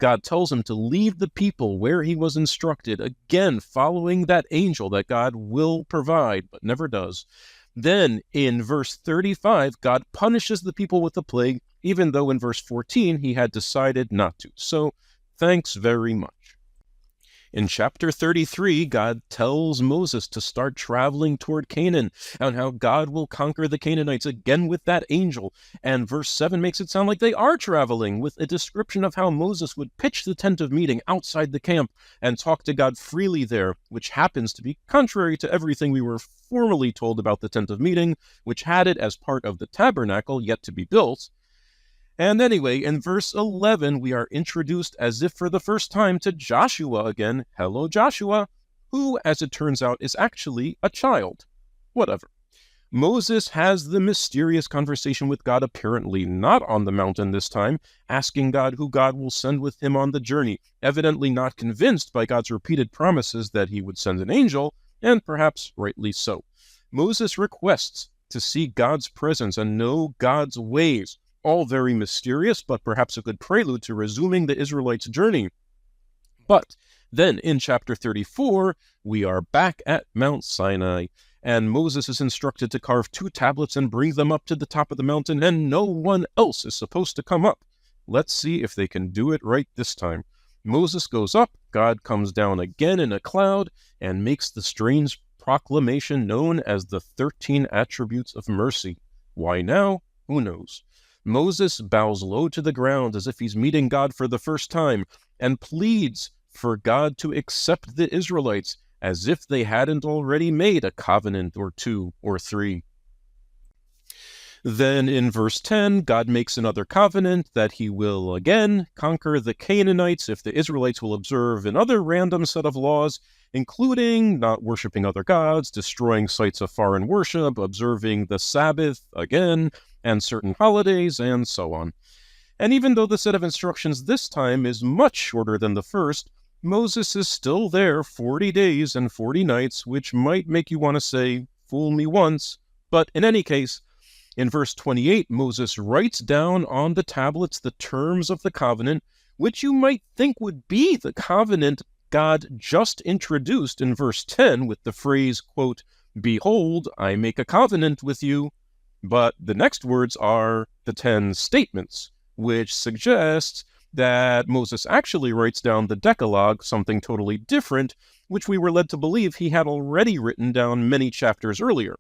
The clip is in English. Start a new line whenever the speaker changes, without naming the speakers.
God tells him to leave the people where he was instructed, again following that angel that God will provide, but never does. Then in verse 35, God punishes the people with the plague, even though in verse 14 he had decided not to. So thanks very much. In chapter 33, God tells Moses to start traveling toward Canaan and how God will conquer the Canaanites again with that angel. And verse 7 makes it sound like they are traveling, with a description of how Moses would pitch the tent of meeting outside the camp and talk to God freely there, which happens to be contrary to everything we were formerly told about the tent of meeting, which had it as part of the tabernacle yet to be built. And anyway, in verse 11, we are introduced as if for the first time to Joshua again. Hello, Joshua, who, as it turns out, is actually a child. Whatever. Moses has the mysterious conversation with God, apparently not on the mountain this time, asking God who God will send with him on the journey, evidently not convinced by God's repeated promises that he would send an angel, and perhaps rightly so. Moses requests to see God's presence and know God's ways. All very mysterious, but perhaps a good prelude to resuming the Israelites' journey. But then in chapter 34, we are back at Mount Sinai, and Moses is instructed to carve 2 tablets and bring them up to the top of the mountain, and no one else is supposed to come up. Let's see if they can do it right this time. Moses goes up, God comes down again in a cloud, and makes the strange proclamation known as the 13 attributes of mercy. Why now? Who knows? Moses bows low to the ground as if he's meeting God for the first time, and pleads for God to accept the Israelites as if they hadn't already made a covenant or 2 or 3. Then in verse 10, God makes another covenant that he will again conquer the Canaanites if the Israelites will observe another random set of laws, including not worshiping other gods, destroying sites of foreign worship, observing the Sabbath again, and certain holidays, and so on. And even though the set of instructions this time is much shorter than the first, Moses is still there 40 days and 40 nights, which might make you want to say, fool me once. But in any case, in verse 28, Moses writes down on the tablets the terms of the covenant, which you might think would be the covenant God just introduced in verse 10 with the phrase, quote, "Behold, I make a covenant with you." But the next words are the 10 statements, which suggests that Moses actually writes down the Decalogue, something totally different, which we were led to believe he had already written down many chapters earlier.